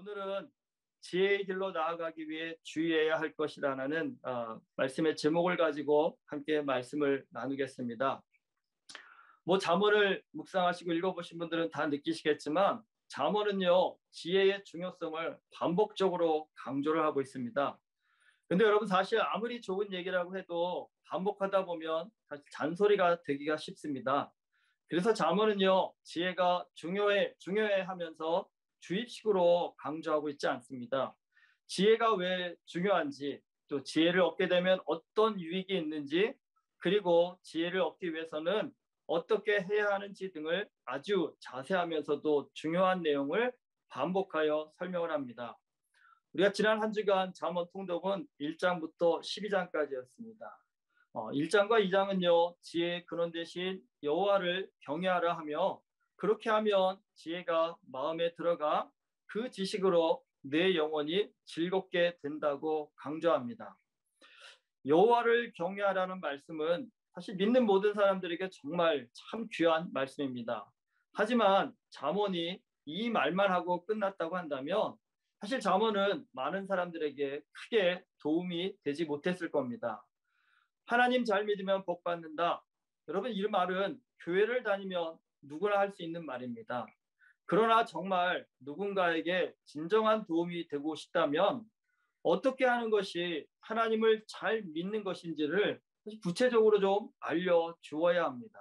오늘은 지혜의 길로 나아가기 위해 주의해야 할 것이라는 말씀의 제목을 가지고 함께 말씀을 나누겠습니다. 잠언을 묵상하시고 읽어보신 분들은 다 느끼시겠지만 잠언은요, 지혜의 중요성을 반복적으로 강조를 하고 있습니다. 근데 여러분, 사실 아무리 좋은 얘기라고 해도 반복하다 보면 사실 잔소리가 되기가 쉽습니다. 그래서 잠언은요, 지혜가 중요해 하면서 주입식으로 강조하고 있지 않습니다. 지혜가 왜 중요한지, 또 지혜를 얻게 되면 어떤 유익이 있는지, 그리고 지혜를 얻기 위해서는 어떻게 해야 하는지 등을 아주 자세하면서도 중요한 내용을 반복하여 설명을 합니다. 우리가 지난 한 주간 잠언 통독은 1장부터 12장까지였습니다. 1장과 2장은요, 지혜의 근원 대신 여호와를 경외하라 하며, 그렇게 하면 지혜가 마음에 들어가 그 지식으로 내 영혼이 즐겁게 된다고 강조합니다. 여호와를 경외하라는 말씀은 사실 믿는 모든 사람들에게 정말 참 귀한 말씀입니다. 하지만 잠언이 이 말만 하고 끝났다고 한다면 사실 잠언은 많은 사람들에게 크게 도움이 되지 못했을 겁니다. 하나님 잘 믿으면 복 받는다. 여러분, 이 말은 교회를 다니면 누구나 할 수 있는 말입니다. 그러나 정말 누군가에게 진정한 도움이 되고 싶다면 어떻게 하는 것이 하나님을 잘 믿는 것인지를 구체적으로 좀 알려주어야 합니다.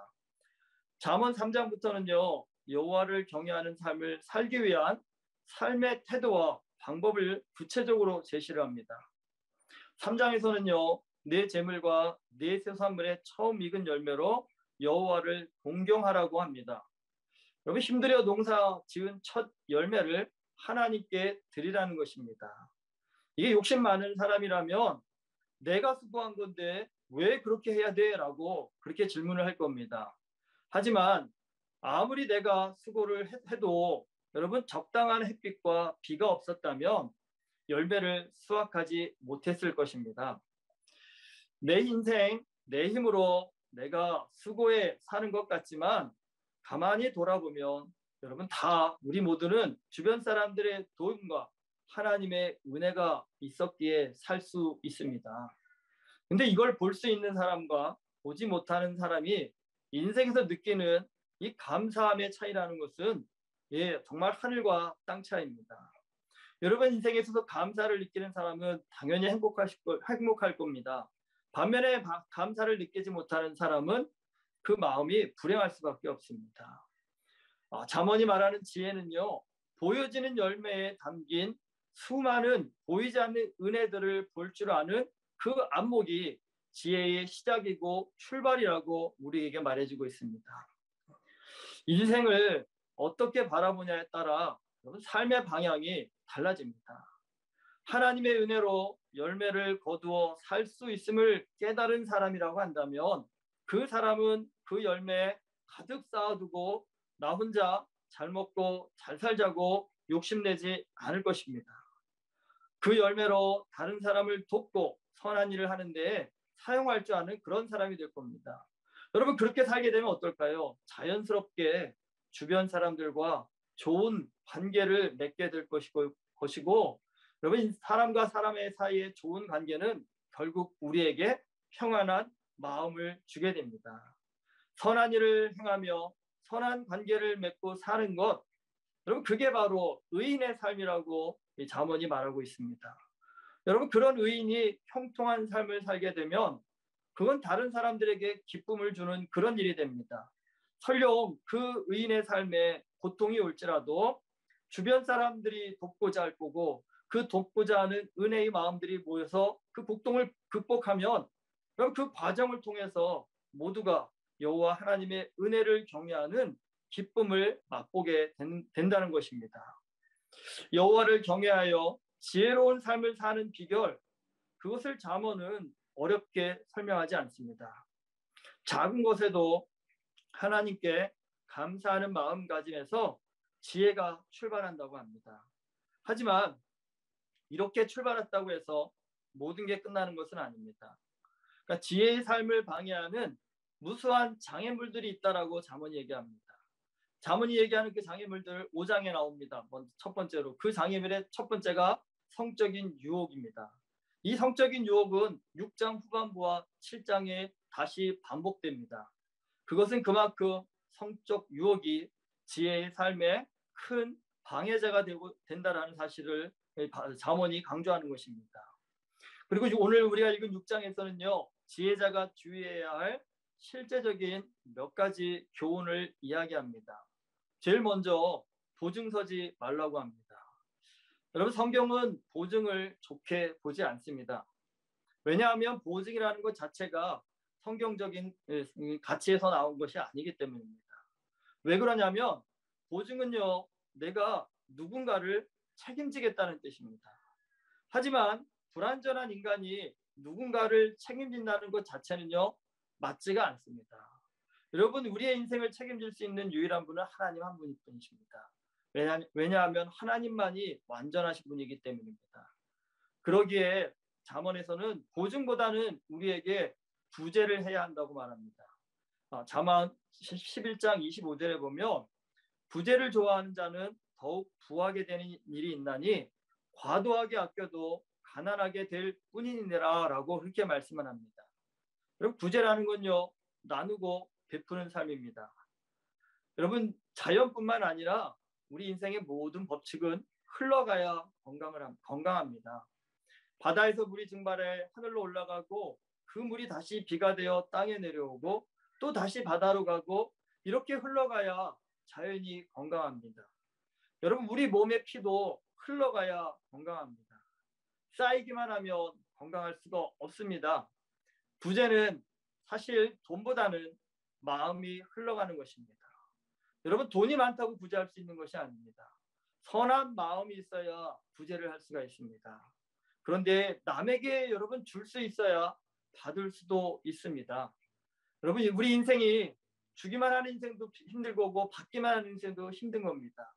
잠언 3장부터는요, 여호와를 경외하는 삶을 살기 위한 삶의 태도와 방법을 구체적으로 제시를 합니다. 3장에서는요, 내 재물과 내 세산물의 처음 익은 열매로 여호와를 공경하라고 합니다. 여러분, 힘들여 농사 지은 첫 열매를 하나님께 드리라는 것입니다. 이게 욕심 많은 사람이라면 내가 수고한 건데 왜 그렇게 해야 돼? 라고 그렇게 질문을 할 겁니다. 하지만 아무리 내가 수고를 해도 여러분, 적당한 햇빛과 비가 없었다면 열매를 수확하지 못했을 것입니다. 내 인생, 내 힘으로 내가 수고해 사는 것 같지만 가만히 돌아보면 여러분, 우리 모두는 주변 사람들의 도움과 하나님의 은혜가 있었기에 살 수 있습니다. 근데 이걸 볼 수 있는 사람과 보지 못하는 사람이 인생에서 느끼는 이 감사함의 차이라는 것은 정말 하늘과 땅 차이입니다. 여러분, 인생에 있어서 감사를 느끼는 사람은 당연히 행복할 겁니다. 반면에 감사를 느끼지 못하는 사람은 그 마음이 불행할 수밖에 없습니다. 잠언이 말하는 지혜는요, 보여지는 열매에 담긴 수많은 보이지 않는 은혜들을 볼 줄 아는 그 안목이 지혜의 시작이고 출발이라고 우리에게 말해주고 있습니다. 인생을 어떻게 바라보냐에 따라 삶의 방향이 달라집니다. 하나님의 은혜로 열매를 거두어 살 수 있음을 깨달은 사람이라고 한다면 그 사람은 그 열매에 가득 쌓아두고 나 혼자 잘 먹고 잘 살자고 욕심내지 않을 것입니다. 그 열매로 다른 사람을 돕고 선한 일을 하는 데 사용할 줄 아는 그런 사람이 될 겁니다. 여러분, 그렇게 살게 되면 어떨까요? 자연스럽게 주변 사람들과 좋은 관계를 맺게 될 것이고 여러분, 사람과 사람의 사이에 좋은 관계는 결국 우리에게 평안한 마음을 주게 됩니다. 선한 일을 행하며 선한 관계를 맺고 사는 것, 여러분, 그게 바로 의인의 삶이라고 이 잠언이 말하고 있습니다. 여러분, 그런 의인이 형통한 삶을 살게 되면 그건 다른 사람들에게 기쁨을 주는 그런 일이 됩니다. 설령 그 의인의 삶에 고통이 올지라도 주변 사람들이 돕고자 할 거고 그 돕고자 하는 은혜의 마음들이 모여서 그 고통을 극복하면 그럼 그 과정을 통해서 모두가 여호와 하나님의 은혜를 경외하는 기쁨을 맛보게 된다는 것입니다. 여호와를 경외하여 지혜로운 삶을 사는 비결, 그것을 잠언은 어렵게 설명하지 않습니다. 작은 것에도 하나님께 감사하는 마음가짐에서 지혜가 출발한다고 합니다. 하지만 이렇게 출발했다고 해서 모든 게 끝나는 것은 아닙니다. 그러니까 지혜의 삶을 방해하는 무수한 장애물들이 있다라고 잠언이 얘기합니다. 잠언이 얘기하는 그 장애물들 5장에 나옵니다. 먼저 첫 번째로 그 장애물의 첫 번째가 성적인 유혹입니다. 이 성적인 유혹은 6장 후반부와 7장에 다시 반복됩니다. 그것은 그만큼 성적 유혹이 지혜의 삶에 큰 방해자가 된다는 사실을 잠언이 강조하는 것입니다. 그리고 오늘 우리가 읽은 6장에서는요. 지혜자가 주의해야 할 실제적인 몇 가지 교훈을 이야기합니다. 제일 먼저 보증 서지 말라고 합니다. 여러분, 성경은 보증을 좋게 보지 않습니다. 왜냐하면 보증이라는 것 자체가 성경적인 가치에서 나온 것이 아니기 때문입니다. 왜 그러냐면 보증은요, 내가 누군가를 책임지겠다는 뜻입니다. 하지만 불완전한 인간이 누군가를 책임진다는 것 자체는요, 맞지가 않습니다. 여러분, 우리의 인생을 책임질 수 있는 유일한 분은 하나님 한 분이십니다. 왜냐하면 하나님만이 완전하신 분이기 때문입니다. 그러기에 잠언에서는 보증보다는 우리에게 구제를 해야 한다고 말합니다. 잠언 11장 25절에 보면 부재를 좋아하는 자는 더욱 부하게 되는 일이 있나니 과도하게 아껴도 가난하게 될 뿐이니라 라고 그렇게 말씀을 합니다. 여러분, 부재라는 건요, 나누고 베푸는 삶입니다. 여러분, 자연뿐만 아니라 우리 인생의 모든 법칙은 흘러가야 건강합니다. 바다에서 물이 증발해 하늘로 올라가고 그 물이 다시 비가 되어 땅에 내려오고 또 다시 바다로 가고 이렇게 흘러가야 자연이 건강합니다. 여러분, 우리 몸의 피도 흘러가야 건강합니다. 쌓이기만 하면 건강할 수가 없습니다. 부재는 사실 돈보다는 마음이 흘러가는 것입니다. 여러분, 돈이 많다고 부재할 수 있는 것이 아닙니다. 선한 마음이 있어야 부재를 할 수가 있습니다. 그런데 남에게 여러분 줄 수 있어야 받을 수도 있습니다. 여러분, 우리 인생이 주기만 하는 인생도 힘들 거고 받기만 하는 인생도 힘든 겁니다.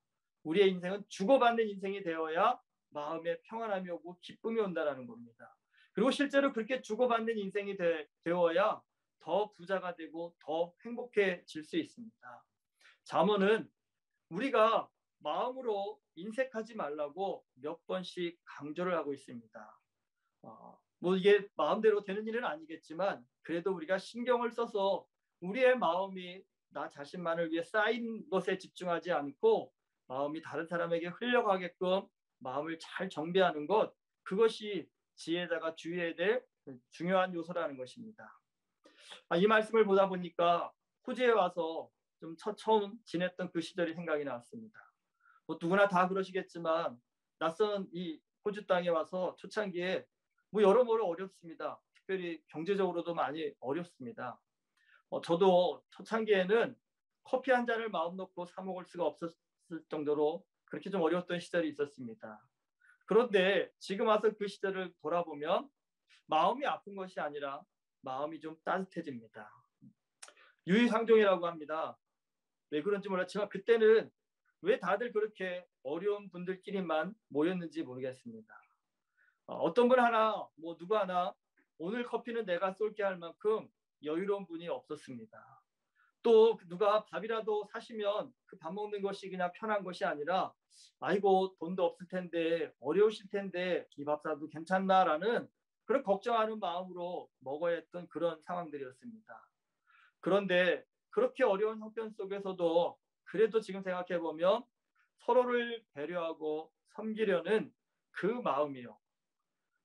우리의 인생은 주고받는 인생이 되어야 마음에 평안함이 오고 기쁨이 온다는 겁니다. 그리고 실제로 그렇게 주고받는 인생이 되어야 더 부자가 되고 더 행복해질 수 있습니다. 잠언은 우리가 마음으로 인색하지 말라고 몇 번씩 강조를 하고 있습니다. 뭐 이게 마음대로 되는 일은 아니겠지만 그래도 우리가 신경을 써서 우리의 마음이 나 자신만을 위해 쌓인 것에 집중하지 않고 마음이 다른 사람에게 흘려가게끔 마음을 잘 정비하는 것, 그것이 지혜자가 주의해야 될 중요한 요소라는 것입니다. 이 말씀을 보다 보니까 호주에 와서 좀 처음 지냈던 그 시절이 생각이 났습니다. 뭐 누구나 다 그러시겠지만 낯선 이 호주 땅에 와서 초창기에 뭐 여러모로 어렵습니다. 특별히 경제적으로도 많이 어렵습니다. 저도 초창기에는 커피 한 잔을 마음 놓고 사 먹을 수가 없었을 정도로 그렇게 좀 어려웠던 시절이 있었습니다. 그런데 지금 와서 그 시절을 돌아보면 마음이 아픈 것이 아니라 마음이 좀 따뜻해집니다. 유유상종이라고 합니다. 왜 그런지 몰랐지만 그때는 왜 다들 그렇게 어려운 분들끼리만 모였는지 모르겠습니다. 어떤 분 하나, 뭐 누구 하나 오늘 커피는 내가 쏠게 할 만큼 여유로운 분이 없었습니다. 또 누가 밥이라도 사시면 그 밥 먹는 것이 그냥 편한 것이 아니라 아이고 돈도 없을 텐데 어려우실 텐데 이 밥 사도 괜찮나라는 그런 걱정하는 마음으로 먹어야 했던 그런 상황들이었습니다. 그런데 그렇게 어려운 형편 속에서도 그래도 지금 생각해 보면 서로를 배려하고 섬기려는 그 마음이요.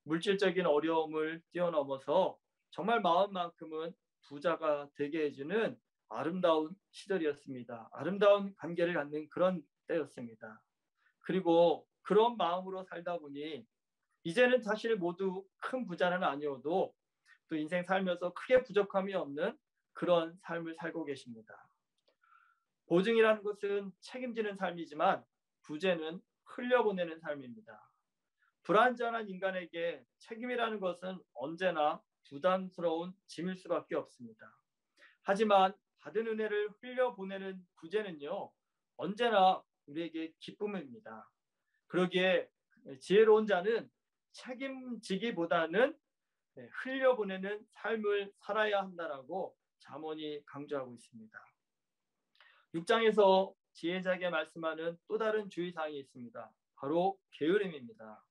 물질적인 어려움을 뛰어넘어서 정말 마음만큼은 부자가 되게 해주는 아름다운 시절이었습니다. 아름다운 관계를 갖는 그런 때였습니다. 그리고 그런 마음으로 살다 보니 이제는 사실 모두 큰 부자는 아니어도 또 인생 살면서 크게 부족함이 없는 그런 삶을 살고 계십니다. 보증이라는 것은 책임지는 삶이지만 부재는 흘려보내는 삶입니다. 불완전한 인간에게 책임이라는 것은 언제나 부담스러운 짐일 수밖에 없습니다. 하지만 받은 은혜를 흘려보내는 부재는요, 언제나 우리에게 기쁨입니다. 그러기에 지혜로운 자는 책임지기보다는 흘려보내는 삶을 살아야 한다라고 잠언이 강조하고 있습니다. 6장에서 지혜자에게 말씀하는 또 다른 주의사항이 있습니다. 바로 게으름입니다.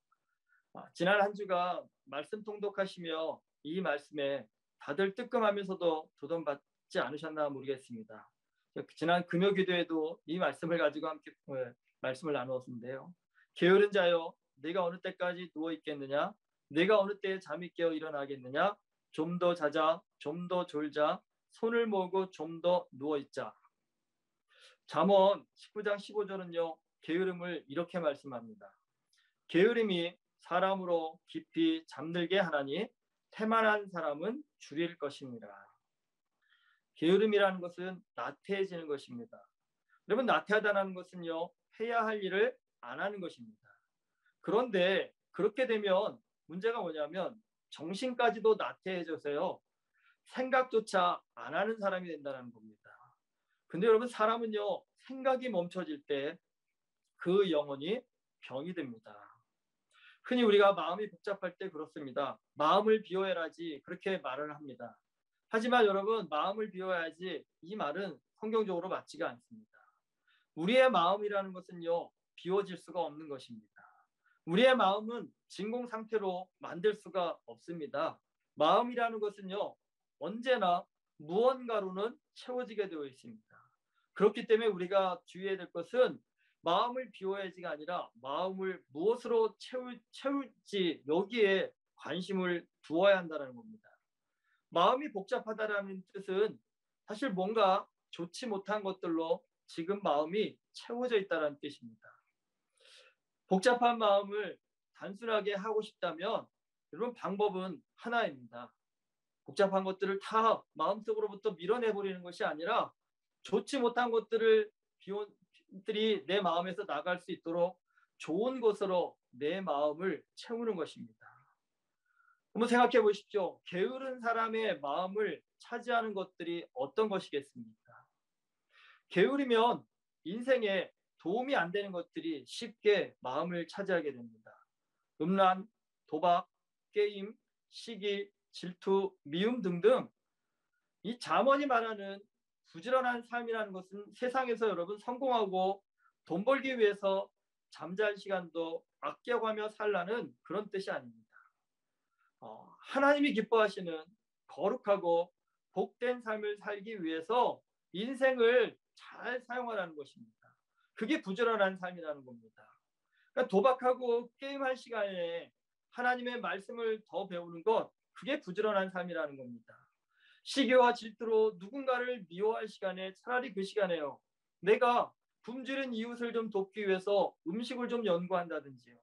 지난 한 주가 말씀 통독하시며 이 말씀에 다들 뜨끔하면서도 도전받지 않으셨나 모르겠습니다. 지난 금요 기도에도 이 말씀을 가지고 함께 말씀을 나누었는데요. 게으른 자여, 내가 어느 때까지 누워 있겠느냐? 내가 어느 때에 잠이 깨어 일어나겠느냐? 좀 더 자자, 좀 더 졸자, 손을 모으고 좀 더 누워 있자. 잠언 19장 15절은요. 게으름을 이렇게 말씀합니다. 게으름이 사람으로 깊이 잠들게 하나니 태만한 사람은 줄일 것입니다. 게으름이라는 것은 나태해지는 것입니다. 여러분, 나태하다는 것은요, 해야 할 일을 안 하는 것입니다. 그런데 그렇게 되면 문제가 뭐냐면 정신까지도 나태해져서요, 생각조차 안 하는 사람이 된다는 겁니다. 근데 여러분, 사람은요, 생각이 멈춰질 때 그 영혼이 병이 됩니다. 흔히 우리가 마음이 복잡할 때 그렇습니다. 마음을 비워야지 그렇게 말을 합니다. 하지만 여러분, 마음을 비워야지 이 말은 성경적으로 맞지가 않습니다. 우리의 마음이라는 것은요, 비워질 수가 없는 것입니다. 우리의 마음은 진공 상태로 만들 수가 없습니다. 마음이라는 것은요, 언제나 무언가로는 채워지게 되어 있습니다. 그렇기 때문에 우리가 주의해야 될 것은 마음을 비워야지가 아니라 마음을 무엇으로 채울지 여기에 관심을 두어야 한다는 겁니다. 마음이 복잡하다는 뜻은 사실 뭔가 좋지 못한 것들로 지금 마음이 채워져 있다는 뜻입니다. 복잡한 마음을 단순하게 하고 싶다면 여러분, 방법은 하나입니다. 복잡한 것들을 다 마음속으로부터 밀어내버리는 것이 아니라 좋지 못한 것들이 내 마음에서 나갈 수 있도록 좋은 것으로 내 마음을 채우는 것입니다. 한번 생각해 보십시오. 게으른 사람의 마음을 차지하는 것들이 어떤 것이겠습니까? 게으르면 인생에 도움이 안 되는 것들이 쉽게 마음을 차지하게 됩니다. 음란, 도박, 게임, 시기, 질투, 미움 등등. 이 잠언이 말하는 부지런한 삶이라는 것은 세상에서 여러분 성공하고 돈 벌기 위해서 잠잘 시간도 아껴가며 살라는 그런 뜻이 아닙니다. 하나님이 기뻐하시는 거룩하고 복된 삶을 살기 위해서 인생을 잘 사용하라는 것입니다. 그게 부지런한 삶이라는 겁니다. 그러니까 도박하고 게임할 시간에 하나님의 말씀을 더 배우는 것, 그게 부지런한 삶이라는 겁니다. 시기와 질투로 누군가를 미워할 시간에 차라리 그 시간에요, 내가 굶주린 이웃을 좀 돕기 위해서 음식을 좀 연구한다든지요,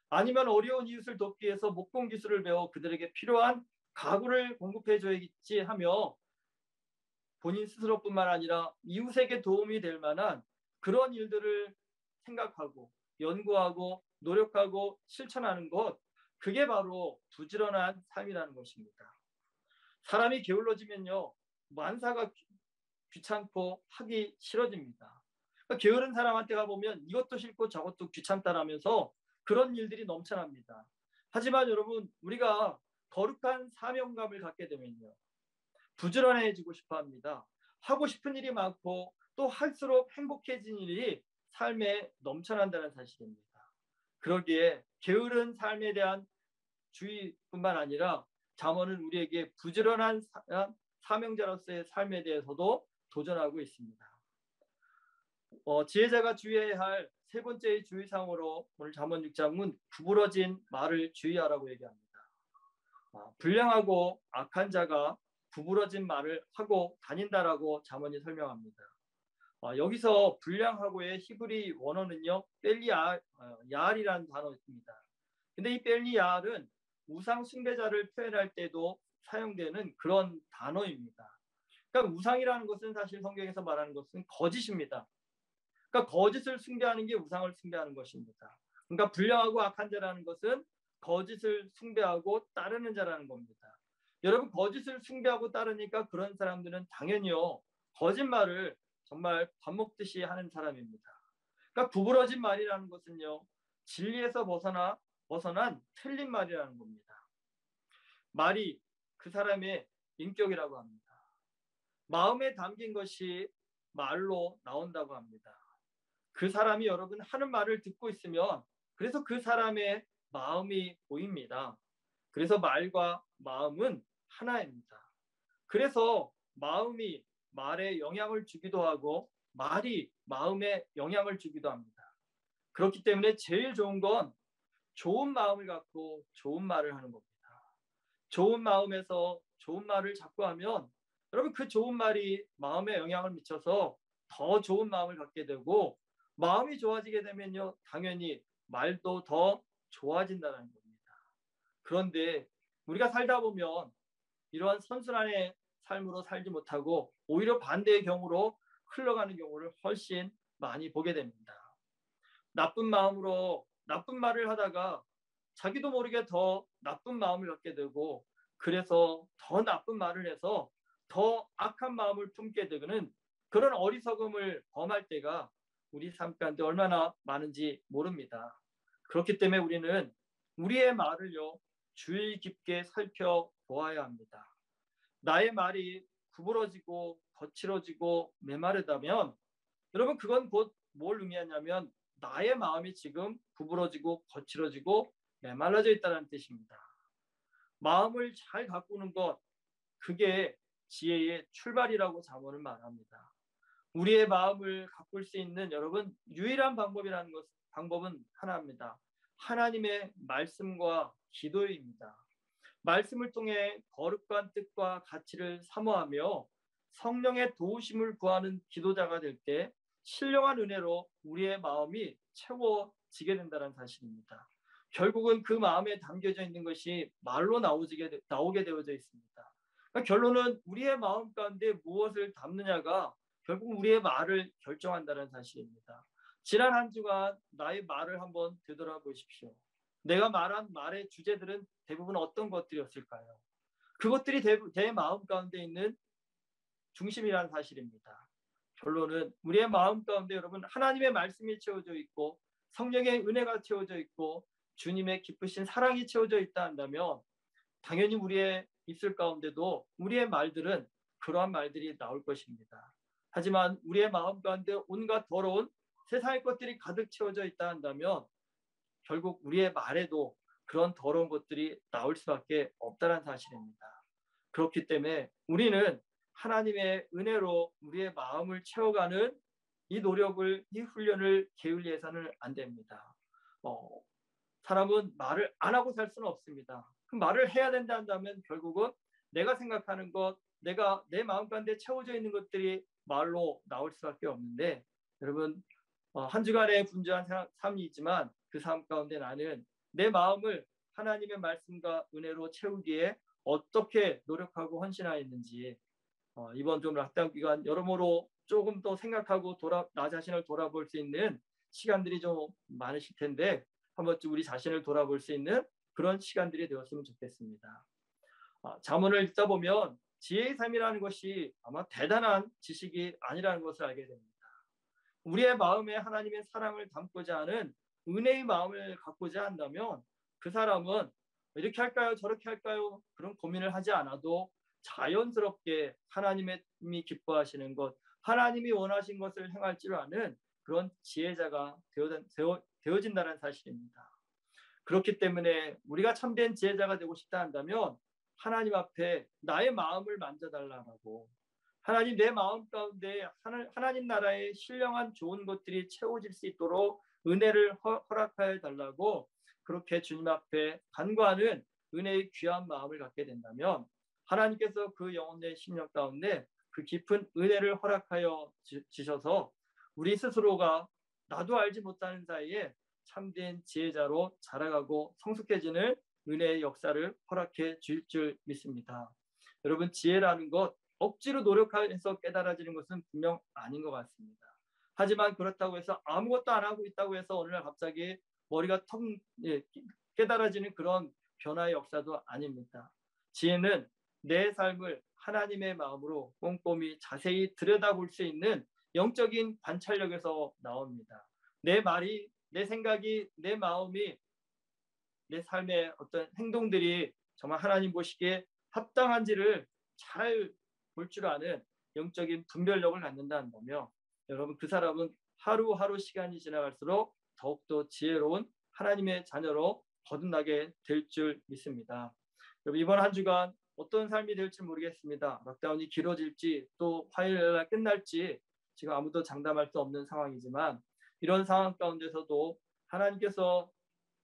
아니면 어려운 이웃을 돕기 위해서 목공 기술을 배워 그들에게 필요한 가구를 공급해줘야겠지 하며 본인 스스로뿐만 아니라 이웃에게 도움이 될 만한 그런 일들을 생각하고 연구하고 노력하고 실천하는 것, 그게 바로 부지런한 삶이라는 것입니다. 사람이 게을러지면요, 만사가 귀찮고 하기 싫어집니다. 그러니까 게으른 사람한테 가보면 이것도 싫고 저것도 귀찮다라면서 그런 일들이 넘쳐납니다. 하지만 여러분, 우리가 거룩한 사명감을 갖게 되면요, 부지런해지고 싶어 합니다. 하고 싶은 일이 많고 또 할수록 행복해진 일이 삶에 넘쳐난다는 사실입니다. 그러기에 게으른 삶에 대한 주의뿐만 아니라 잠언은 우리에게 부지런한 사명자로서의 삶에 대해서도 도전하고 있습니다. 지혜자가 주의해야 할 세 번째의 주의사항으로 오늘 잠언 6장은 구부러진 말을 주의하라고 얘기합니다. 불량하고 악한 자가 구부러진 말을 하고 다닌다라고 잠언이 설명합니다. 여기서 불량하고의 히브리 원어는요, 벨리야알이라는 단어입니다. 근데 이 벨리야알은 우상 숭배자를 표현할 때도 사용되는 그런 단어입니다. 그러니까 우상이라는 것은 사실 성경에서 말하는 것은 거짓입니다. 그러니까 거짓을 숭배하는 게 우상을 숭배하는 것입니다. 그러니까 불량하고 악한 자라는 것은 거짓을 숭배하고 따르는 자라는 겁니다. 여러분, 거짓을 숭배하고 따르니까 그런 사람들은 당연히요, 거짓말을 정말 밥 먹듯이 하는 사람입니다. 그러니까 구부러진 말이라는 것은요, 진리에서 벗어난 틀린 말이라는 겁니다. 말이 그 사람의 인격이라고 합니다. 마음에 담긴 것이 말로 나온다고 합니다. 그 사람이 여러분 하는 말을 듣고 있으면 그래서 그 사람의 마음이 보입니다. 그래서 말과 마음은 하나입니다. 그래서 마음이 말에 영향을 주기도 하고 말이 마음에 영향을 주기도 합니다. 그렇기 때문에 제일 좋은 건 좋은 마음을 갖고 좋은 말을 하는 겁니다. 좋은 마음에서 좋은 말을 자꾸 하면 여러분 그 좋은 말이 마음에 영향을 미쳐서 더 좋은 마음을 갖게 되고 마음이 좋아지게 되면요 당연히 말도 더 좋아진다는 겁니다. 그런데 우리가 살다 보면 이러한 선순환의 삶으로 살지 못하고 오히려 반대의 경우로 흘러가는 경우를 훨씬 많이 보게 됩니다. 나쁜 마음으로 나쁜 말을 하다가 자기도 모르게 더 나쁜 마음을 갖게 되고 그래서 더 나쁜 말을 해서 더 악한 마음을 품게 되는 그런 어리석음을 범할 때가 우리 삶 가운데 얼마나 많은지 모릅니다. 그렇기 때문에 우리는 우리의 말을요 주의 깊게 살펴보아야 합니다. 나의 말이 구부러지고 거칠어지고 메마르다면 여러분 그건 곧 뭘 의미하냐면 나의 마음이 지금 구부러지고 거칠어지고 메말라져 있다는 뜻입니다. 마음을 잘 가꾸는 것 그게 지혜의 출발이라고 잠언은 말합니다. 우리의 마음을 가꿀 수 있는 여러분 유일한 방법은 하나입니다. 하나님의 말씀과 기도입니다. 말씀을 통해 거룩한 뜻과 가치를 사모하며 성령의 도우심을 구하는 기도자가 될 때 신령한 은혜로 우리의 마음이 채워지게 된다는 사실입니다. 결국은 그 마음에 담겨져 있는 것이 말로 나오게 되어져 있습니다. 그러니까 결론은 우리의 마음 가운데 무엇을 담느냐가 결국 우리의 말을 결정한다는 사실입니다. 지난 한 주간 나의 말을 한번 되돌아보십시오. 내가 말한 말의 주제들은 대부분 어떤 것들이었을까요? 그것들이 내 마음 가운데 있는 중심이라는 사실입니다. 결론은 우리의 마음 가운데 여러분 하나님의 말씀이 채워져 있고 성령의 은혜가 채워져 있고 주님의 기쁘신 사랑이 채워져 있다 한다면 당연히 우리의 입술 가운데도 우리의 말들은 그러한 말들이 나올 것입니다. 하지만 우리의 마음 가운데 온갖 더러운 세상의 것들이 가득 채워져 있다 한다면 결국 우리의 말에도 그런 더러운 것들이 나올 수밖에 없다는 사실입니다. 그렇기 때문에 우리는 하나님의 은혜로 우리의 마음을 채워가는 이 노력을, 이 훈련을 게을리해서는 안 됩니다. 사람은 말을 안 하고 살 수는 없습니다. 그 말을 해야 된다 한다면 결국은 내가 생각하는 것, 내가 내 마음 가운데 채워져 있는 것들이 말로 나올 수밖에 없는데 여러분 한 주간의 분주한 삶이지만 그 삶 가운데 나는 내 마음을 하나님의 말씀과 은혜로 채우기에 어떻게 노력하고 헌신하였는지 이번 좀 락다운 기간 여러모로 조금 더 생각하고 나 자신을 돌아볼 수 있는 시간들이 좀 많으실 텐데 한번 우리 자신을 돌아볼 수 있는 그런 시간들이 되었으면 좋겠습니다. 잠언을 읽다 보면 지혜의 삶이라는 것이 아마 대단한 지식이 아니라는 것을 알게 됩니다. 우리의 마음에 하나님의 사랑을 담고자 하는 은혜의 마음을 갖고자 한다면 그 사람은 이렇게 할까요? 저렇게 할까요? 그런 고민을 하지 않아도 자연스럽게 하나님이 기뻐하시는 것, 하나님이 원하신 것을 행할 줄 아는 그런 지혜자가 되어진다는 사실입니다. 그렇기 때문에 우리가 참된 지혜자가 되고 싶다 한다면 하나님 앞에 나의 마음을 만져달라고 하나님 내 마음 가운데 하나님 나라의 신령한 좋은 것들이 채워질 수 있도록 은혜를 허락하여 달라고 그렇게 주님 앞에 간구하는 은혜의 귀한 마음을 갖게 된다면 하나님께서 그 영혼의 심령 가운데 그 깊은 은혜를 허락하여 주셔서 우리 스스로가 나도 알지 못하는 사이에 참된 지혜자로 자라가고 성숙해지는 은혜의 역사를 허락해 줄 줄 믿습니다. 여러분 지혜라는 것 억지로 노력해서 깨달아지는 것은 분명 아닌 것 같습니다. 하지만 그렇다고 해서 아무것도 안 하고 있다고 해서 어느 날 갑자기 머리가 깨달아지는 그런 변화의 역사도 아닙니다. 지혜는 내 삶을 하나님의 마음으로 꼼꼼히 자세히 들여다볼 수 있는 영적인 관찰력에서 나옵니다. 내 말이, 내 생각이, 내 마음이, 내 삶의 어떤 행동들이 정말 하나님 보시기에 합당한지를 잘 볼 줄 아는 영적인 분별력을 갖는다 한다면 여러분 그 사람은 하루하루 시간이 지나갈수록 더욱더 지혜로운 하나님의 자녀로 거듭나게 될 줄 믿습니다. 이번 한 주간 어떤 삶이 될지 모르겠습니다. 락다운이 길어질지 또 화요일날 끝날지 지금 아무도 장담할 수 없는 상황이지만 이런 상황 가운데서도 하나님께서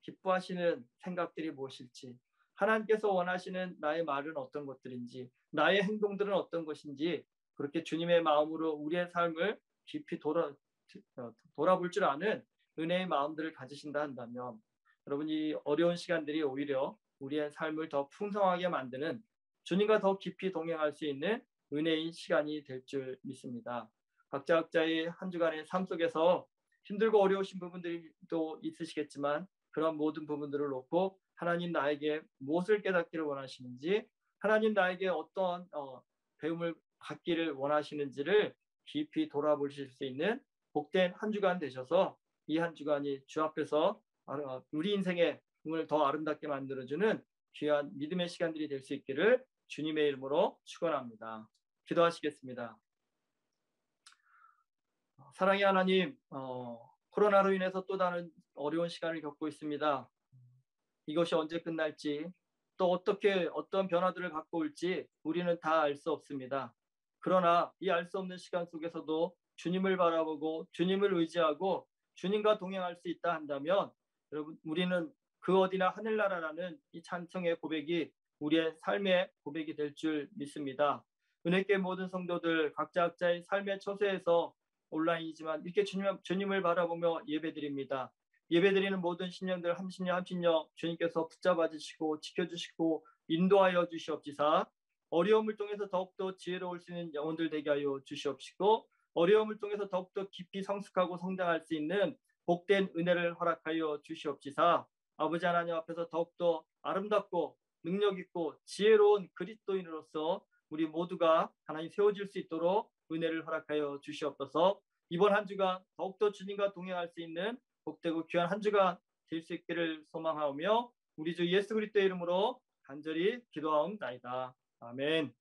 기뻐하시는 생각들이 무엇일지, 하나님께서 원하시는 나의 말은 어떤 것들인지, 나의 행동들은 어떤 것인지 그렇게 주님의 마음으로 우리의 삶을 깊이 돌아볼 줄 아는 은혜의 마음들을 가지신다 한다면 여러분 이 어려운 시간들이 오히려 우리의 삶을 더 풍성하게 만드는 주님과 더 깊이 동행할 수 있는 은혜의 시간이 될 줄 믿습니다. 각자의 한 주간의 삶 속에서 힘들고 어려우신 부분들도 있으시겠지만 그런 모든 부분들을 놓고 하나님 나에게 무엇을 깨닫기를 원하시는지, 하나님 나에게 어떤 배움을 갖기를 원하시는지를 깊이 돌아보실 수 있는 복된 한 주간 되셔서 이 한 주간이 주 앞에서 우리 인생의 꿈을 더 아름답게 만들어주는 귀한 믿음의 시간들이 될 수 있기를 주님의 이름으로 축원합니다. 기도하시겠습니다. 사랑의 하나님, 코로나로 인해서 또 다른 어려운 시간을 겪고 있습니다. 이것이 언제 끝날지 또 어떤 변화들을 갖고 올지 우리는 다 알 수 없습니다. 그러나 이 알 수 없는 시간 속에서도 주님을 바라보고 주님을 의지하고 주님과 동행할 수 있다 한다면 여러분 우리는 그 어디나 하늘나라라는 이 찬송의 고백이 우리의 삶의 고백이 될 줄 믿습니다. 은혜교회 모든 성도들 각자의 삶의 처소에서 온라인이지만 이렇게 주님을 바라보며 예배드립니다. 예배드리는 모든 신령들 한 심령 주님께서 붙잡아 주시고 지켜주시고 인도하여 주시옵지사. 어려움을 통해서 더욱더 지혜로울 수 있는 영혼들 되게 하여 주시옵시고 어려움을 통해서 더욱더 깊이 성숙하고 성장할 수 있는 복된 은혜를 허락하여 주시옵지사. 아버지 하나님 앞에서 더욱더 아름답고 능력있고 지혜로운 그리스도인으로서 우리 모두가 하나님 세워질 수 있도록 은혜를 허락하여 주시옵소서. 이번 한 주간 더욱더 주님과 동행할 수 있는 복되고 귀한 한 주간 될 수 있기를 소망하오며 우리 주 예수 그리스도의 이름으로 간절히 기도하옵나이다. 아멘.